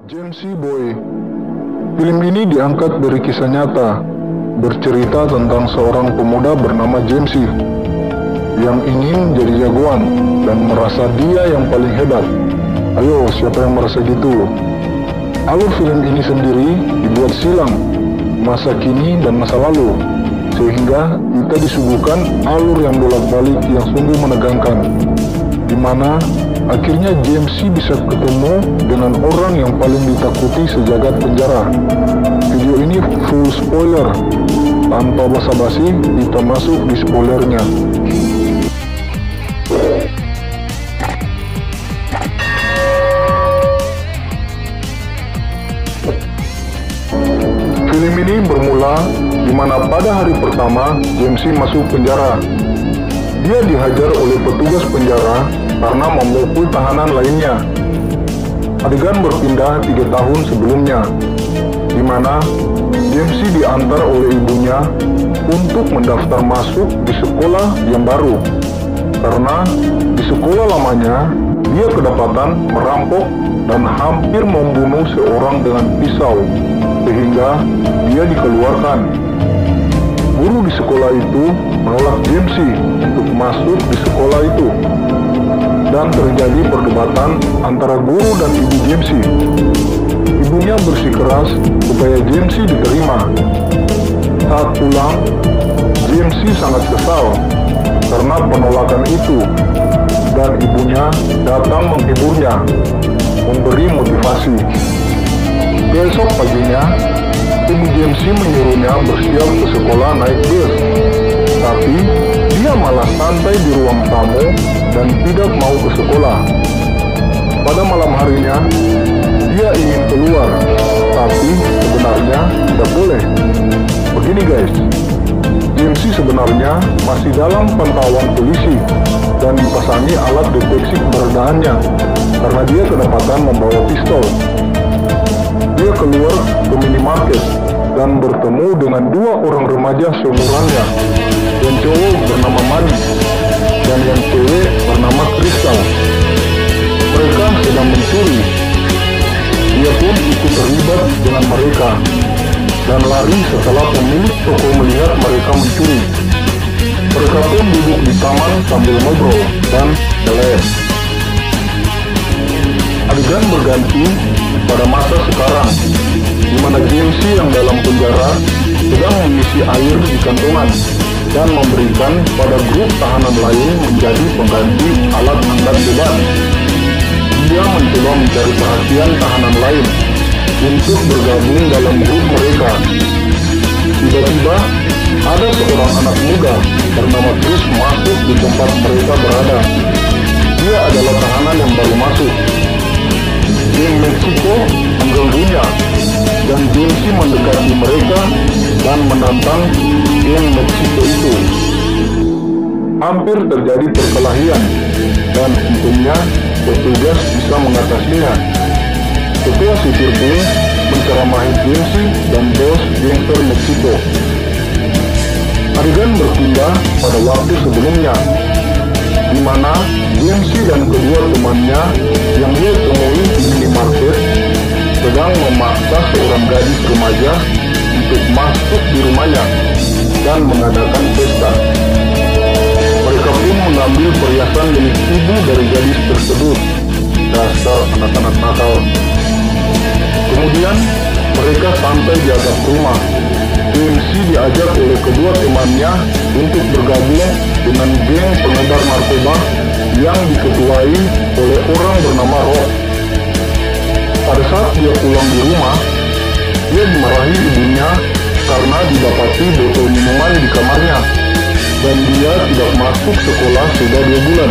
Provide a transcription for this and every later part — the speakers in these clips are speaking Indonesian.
James C. Boy. Film ini diangkat dari kisah nyata, bercerita tentang seorang pemuda bernama James C. yang ingin jadi jagoan dan merasa dia yang paling hebat. Ayo, siapa yang merasa gitu? Alur film ini sendiri dibuat silang, masa kini dan masa lalu, sehingga kita disuguhkan alur yang bolak-balik yang sungguh menegangkan, di mana akhirnya James C. bisa ketemu dengan orang yang paling ditakuti sejagat penjara. Video ini full spoiler, tanpa basa-basi kita masuk di spoilernya. Film ini bermula di mana pada hari pertama James C. masuk penjara. Dia dihajar oleh petugas penjara karena memukul tahanan lainnya. Adegan berpindah 3 tahun sebelumnya, di mana James C. diantar oleh ibunya untuk mendaftar masuk di sekolah yang baru. Karena di sekolah lamanya, dia kedapatan merampok dan hampir membunuh seorang dengan pisau, sehingga dia dikeluarkan. Guru di sekolah itu menolak James C. untuk masuk di sekolah itu, dan terjadi perdebatan antara guru dan ibu James C. Ibunya bersikeras supaya James C. diterima. Saat pulang, James C. sangat kesal karena penolakan itu, dan ibunya datang menghiburnya, memberi motivasi. Besok paginya, ibu James C. menyuruhnya bersiap ke sekolah naik bus, tapi dia malah santai di ruang tamu dan tidak mau ke sekolah. Pada malam harinya, dia ingin keluar, tapi sebenarnya tidak boleh. Begini guys, James C. sebenarnya masih dalam pantauan polisi dan dipasangi alat deteksi keberadaannya karena dia kedapatan membawa pistol. Dia keluar ke minimarket dan bertemu dengan 2 orang remaja seumurannya, yang cowok bernama Manny dan yang cewek bernama Crystal. Mereka sedang mencuri. Dia pun ikut terlibat dengan mereka dan lari setelah pemilik toko melihat mereka mencuri. Mereka pun duduk di taman sambil ngobrol dan teler. Adegan berganti pada masa sekarang, di mana James C. yang dalam penjara sedang mengisi air di kantongan dan memberikan pada grup tahanan lain menjadi pengganti alat angkat beban. Dia mencoba mencari perhatian tahanan lain untuk bergabung dalam grup mereka. Tiba-tiba, ada seorang anak muda bernama Chris masuk di tempat mereka berada. Dia adalah tahanan yang baru masuk. Geng Meksiko mengganggunya, dan James C. mendekati mereka dan menantang geng Meksiko itu. Hampir terjadi perkelahian, dan untungnya petugas bisa mengatasinya. Ketua sipir geng menceramahi James C. dan bos gangster Meksiko. Adegan berpindah pada waktu sebelumnya, di mana James C. dan kedua temannya yang dia temui di minimarket sedang memaksa seorang gadis remaja untuk masuk di rumahnya dan mengadakan pesta. Mereka pun mengambil perhiasan milik ibu dari gadis tersebut. Dasar anak-anak nakal. Kemudian mereka sampai di atap rumah. James C. diajak oleh kedua temannya untuk bergabung dengan geng pengedar narkoba yang diketuai oleh orang bernama Rock. Pada saat dia pulang di rumah, dia dimarahi ibunya karena didapati botol minuman di kamarnya, dan dia tidak masuk sekolah sudah 2 bulan.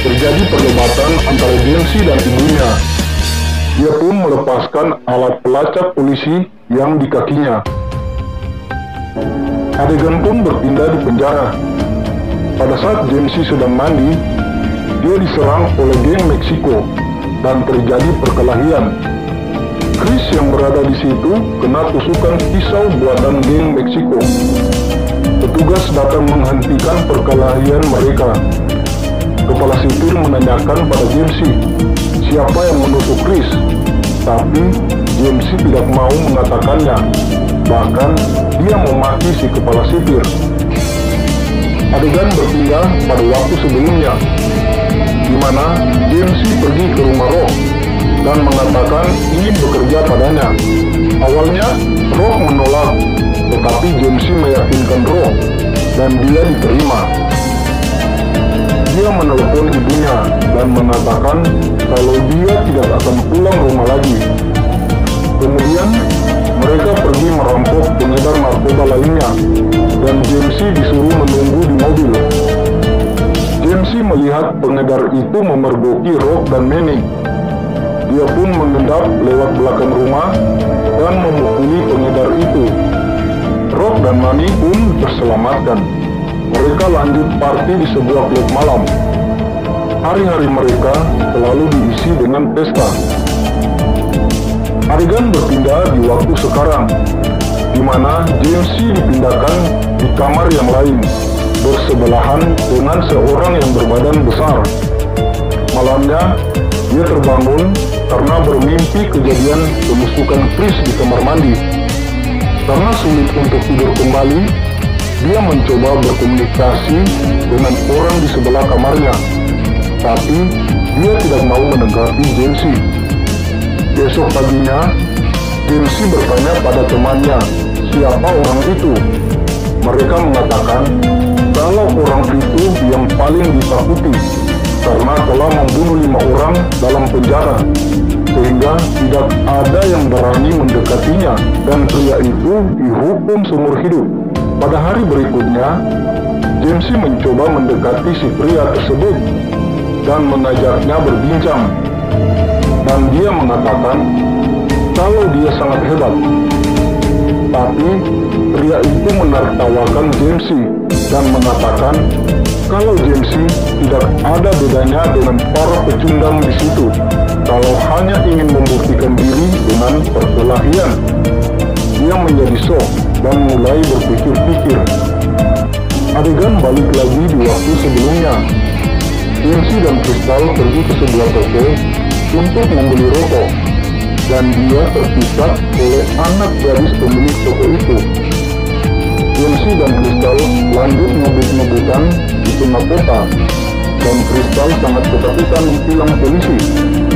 Terjadi perdebatan antara James C. dan ibunya. Dia pun melepaskan alat pelacak polisi yang di kakinya. Adegan pun berpindah di penjara. Pada saat James C. sedang mandi, dia diserang oleh geng Meksiko dan terjadi perkelahian. Chris yang berada di situ kena tusukan pisau buatan geng Meksiko. Petugas datang menghentikan perkelahian mereka. Kepala sipir menanyakan pada James C. siapa yang menusuk Chris. Tapi James tidak mau mengatakannya. Bahkan dia memaki si kepala sipir. Adegan berpindah pada waktu sebelumnya, di mana James pergi ke rumah Rock dan mengatakan ingin bekerja padanya. Awalnya Rock menolak, tetapi James meyakinkan Rock dan dia diterima. Dia menelepon ibunya dan mengatakan kalau dia tidak akan pulang rumah lagi. Kemudian mereka pergi merampok pengedar narkoba lainnya dan James disuruh menunggu di mobil. James melihat pengedar itu memergoki Rock dan Manny. Dia pun mengendap lewat belakang rumah dan memukuli pengedar itu. Rock dan Manny pun terselamatkan. Mereka lanjut party di sebuah klub malam. Hari-hari mereka selalu diisi dengan pesta. Adegan berpindah di waktu sekarang, di mana James dipindahkan di kamar yang lain, bersebelahan dengan seorang yang berbadan besar. Malamnya, dia terbangun karena bermimpi kejadian penusukan Chris di kamar mandi. Karena sulit untuk tidur kembali, dia mencoba berkomunikasi dengan orang di sebelah kamarnya. Tapi, dia tidak mau menanggapi James. Besok paginya, James bertanya pada temannya, siapa orang itu? Mereka mengatakan kalau orang itu yang paling ditakuti karena telah membunuh 5 orang dalam penjara, sehingga tidak ada yang berani mendekatinya dan pria itu dihukum seumur hidup. Pada hari berikutnya, James mencoba mendekati si pria tersebut dan mengajaknya berbincang. Dan dia mengatakan kalau dia sangat hebat. Tapi pria itu menertawakan James dan mengatakan kalau James tidak ada bedanya dengan para pecundang di situ, kalau hanya ingin membuktikan diri dengan perkelahian. Dia menjadi shock dan mulai berpikir-pikir. Adegan balik lagi di waktu sebelumnya. James dan Crystal pergi ke sebuah toko untuk membeli rokok, dan dia terpisah oleh anak gadis pemilik toko itu. James dan Crystal lanjut ngebut-ngebutan di tengah kota, dan Crystal sangat ketakutan ditilang polisi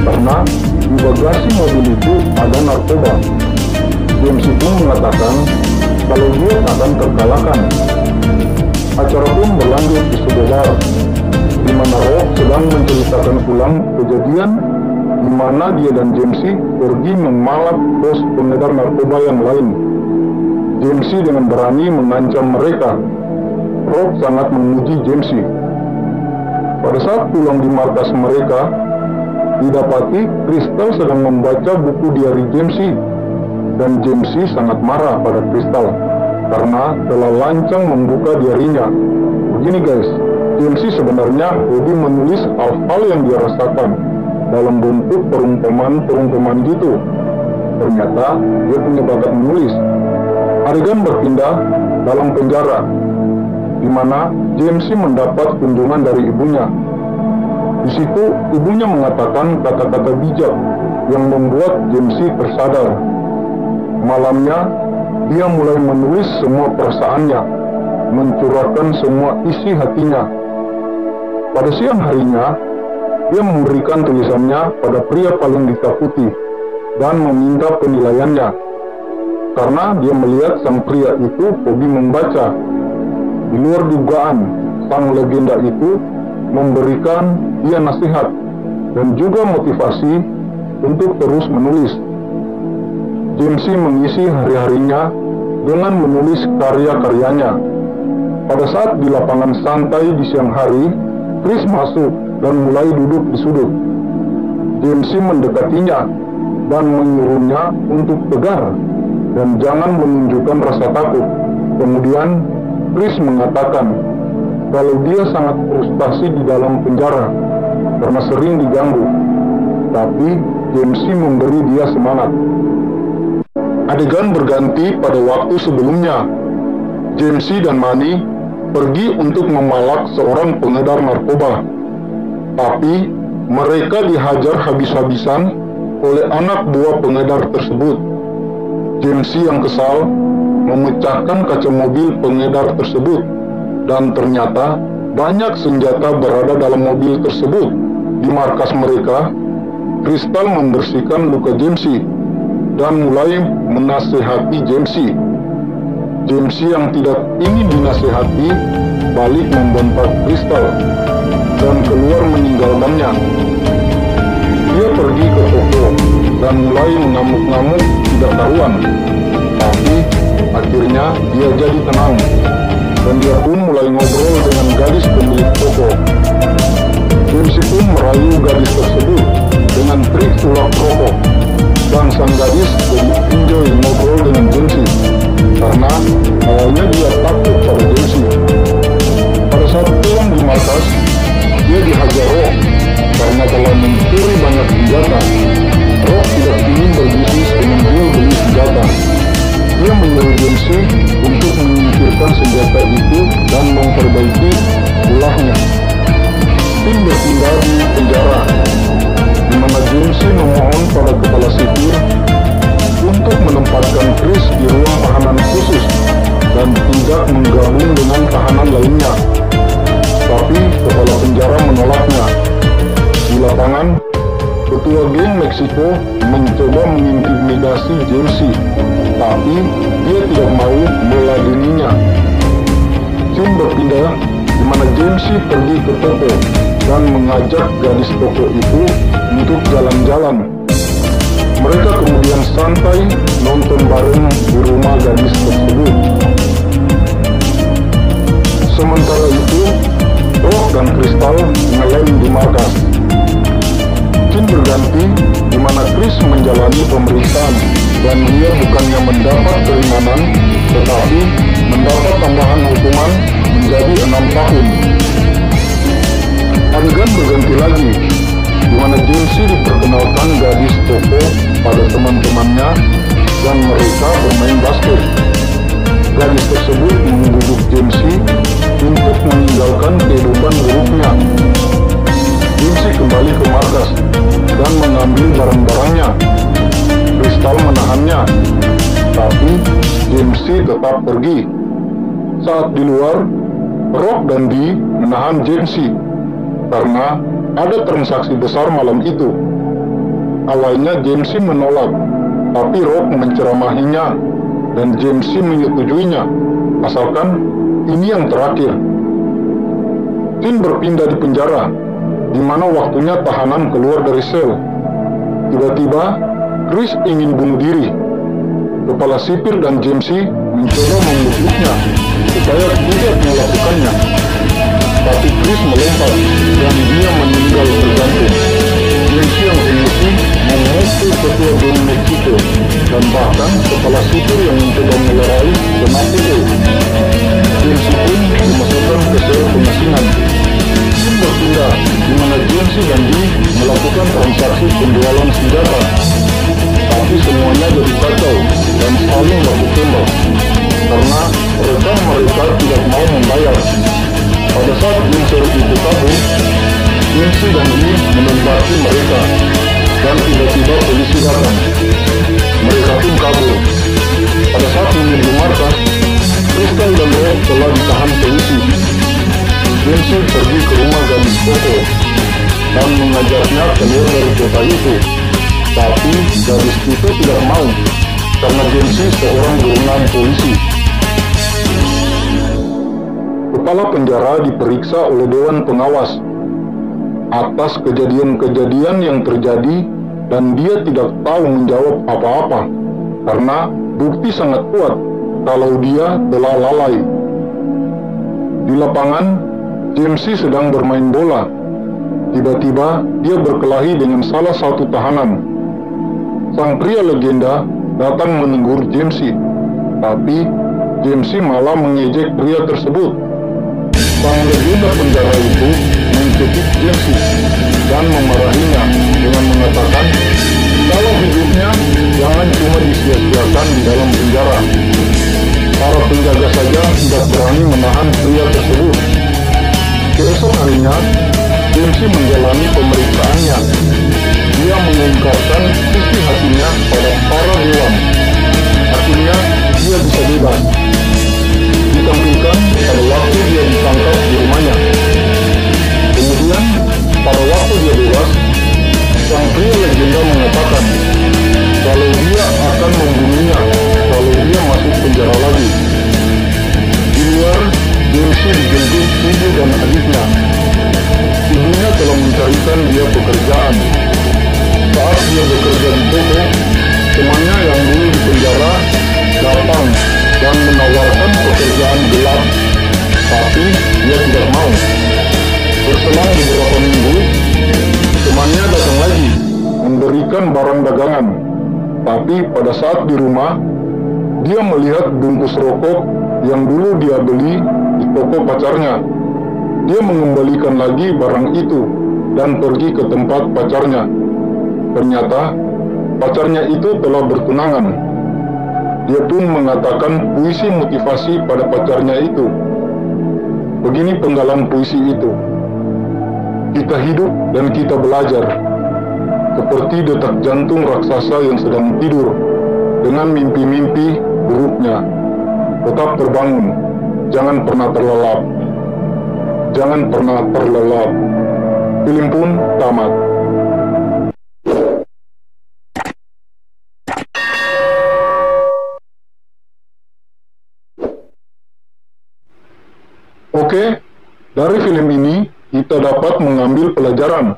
karena di bagasi mobil itu ada narkoba. James pun mengatakan kalau dia akan terkalahkan. Acara pun berlanjut di sebuah bar, di mana Rock sedang menceritakan ulang kejadian di mana dia dan James pergi memalak bos pengedar narkoba yang lain. James dengan berani mengancam mereka. Rock sangat memuji James. Pada saat pulang di markas mereka, didapati Crystal sedang membaca buku diari James, dan James sangat marah pada Crystal karena telah lancang membuka diarinya. Begini guys, James sebenarnya hobi menulis hal-hal yang dia rasakan dalam bentuk perumpamaan gitu. Ternyata dia punya bakat menulis. Adegan berpindah dalam penjara, di mana James mendapat kunjungan dari ibunya. Di situ ibunya mengatakan kata-kata bijak yang membuat James tersadar. Malamnya dia mulai menulis semua perasaannya, mencurahkan semua isi hatinya. Pada siang harinya, dia memberikan tulisannya pada pria paling ditakuti dan meminta penilaiannya, karena dia melihat sang pria itu hobi membaca. Di luar dugaan, sang legenda itu memberikan dia nasihat dan juga motivasi untuk terus menulis. James mengisi hari-harinya dengan menulis karya-karyanya. Pada saat di lapangan santai di siang hari, Chris masuk dan mulai duduk di sudut. James mendekatinya dan menyuruhnya untuk tegar dan jangan menunjukkan rasa takut. Kemudian Chris mengatakan kalau dia sangat frustasi di dalam penjara karena sering diganggu. Tapi James memberi dia semangat. Adegan berganti pada waktu sebelumnya. James dan Manny pergi untuk memalak seorang pengedar narkoba. Tapi mereka dihajar habis-habisan oleh anak buah pengedar tersebut. James C. yang kesal memecahkan kaca mobil pengedar tersebut, dan ternyata banyak senjata berada dalam mobil tersebut. Di markas mereka, Crystal membersihkan luka James C. dan mulai menasehati James C. James C. yang tidak ingin dinasehati balik membentak Crystal dan keluar meninggalkannya. Dia pergi ke toko dan mulai mengamuk-ngamuk tidak karuan. Tapi akhirnya dia jadi tenang, dan dia pun mulai ngobrol dengan gadis pemilik toko. James pun merayu gadis tersebut dengan trik sulap rokok, dan sang gadis jadi enjoy ngobrol dengan James karena awalnya dia takut pada James. Pada saat pulang di markas, dia dihajar Rock karena telah mencuri banyak senjata. Rock tidak ingin berbisnis dengan jual beli senjata. Dia menyuruh James untuk menyingkirkan senjata itu dan memperbaiki ulahnya. Tim berpindah di penjara, di mana James memohon pada kepala sipir untuk menempatkan Chris di ruang tahanan khusus dan tidak menggabung dengan tahanan lainnya. Tapi kepala penjara menolaknya. Di lapangan, ketua geng Meksiko mencoba mengintimidasi James, tapi dia tidak mau meladeninya. Tim berpindah di mana James pergi ke toko dan mengajak gadis toko itu untuk jalan-jalan. Mereka kemudian santai nonton bareng di rumah gadis tersebut. Sementara itu, Rock dan Crystal ngelem di markas. Scene berganti di mana Chris menjalani pemeriksaan dan dia bukannya mendapat keringanan, tetapi mendapat tambahan hukuman menjadi 6 tahun. Adegan berganti lagi, di mana James diperkenalkan gadis toko pada teman-temannya dan mereka bermain basket. Gadis tersebut membujuk James untuk meninggalkan kehidupan buruknya. James kembali ke markas dan mengambil barang-barangnya. Crystal menahannya, tapi James tetap pergi. Saat di luar, Rock dan Dee menahan James karena ada transaksi besar malam itu. Awalnya James menolak, tapi Rock menceramahinya dan James menyetujuinya, asalkan ini yang terakhir. Scene berpindah di penjara, di mana waktunya tahanan keluar dari sel. Tiba-tiba, Chris ingin bunuh diri. Kepala sipir dan James mencoba membujuknya supaya tidak melakukannya. Tapi Chris melompat dan dia meninggal tergantung. James yang emosi memukul ketua geng Meksiko dan bahkan kepala sipir yang mencoba melerai kena pukul. James pun dimasukkan ke sel pengasingan. Scene berpindah di mana James dan Dee melakukan transaksi penjualan senjata, tapi semuanya jadi kacau dan saling baku tembak karena mereka tidak mau membayar. Pada saat gangster itu kabur, James dan Dee menembaki mereka dan tiba-tiba polisi datang. Mereka pun kabur. Pada saat menuju markas, Crystal dan Rock telah ditahan polisi. James pergi ke rumah gadis toko dan mengajaknya keluar dari kota itu. Tapi gadis itu tidak mau karena James seorang buronan polisi. Kepala penjara diperiksa oleh Dewan Pengawas atas kejadian-kejadian yang terjadi dan dia tidak tahu menjawab apa-apa karena bukti sangat kuat kalau dia telah lalai. Di lapangan, James sedang bermain bola. Tiba-tiba dia berkelahi dengan salah satu tahanan. Sang pria legenda datang menegur James, tapi James malah mengejek pria tersebut. Sang legenda penjara itu mencekik James dan memarahinya dengan mengatakan kalau hidupnya jangan cuma disia-siakan di dalam penjara. Para penjaga saja tidak berani menahan pria tersebut. Keesok harinya, James menjalani pemeriksaannya. Dia mengungkapkan Saat dia bekerja di toko, temannya yang dulu di penjara datang dan menawarkan pekerjaan gelap, tapi dia tidak mau. Berselang beberapa minggu, temannya datang lagi, memberikan barang dagangan. Tapi pada saat di rumah, dia melihat bungkus rokok yang dulu dia beli di toko pacarnya. Dia mengembalikan lagi barang itu dan pergi ke tempat pacarnya. Ternyata, pacarnya itu telah bertunangan. Dia pun mengatakan puisi motivasi pada pacarnya itu. Begini penggalan puisi itu. Kita hidup dan kita belajar, seperti detak jantung raksasa yang sedang tidur, dengan mimpi-mimpi buruknya. Tetap terbangun, jangan pernah terlelap. Jangan pernah terlelap. Film pun tamat. Oke, dari film ini kita dapat mengambil pelajaran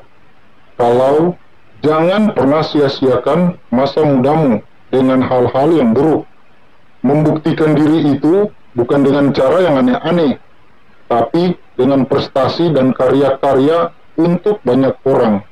kalau jangan pernah sia-siakan masa mudamu dengan hal-hal yang buruk. Membuktikan diri itu bukan dengan cara yang aneh-aneh, tapi dengan prestasi dan karya-karya untuk banyak orang.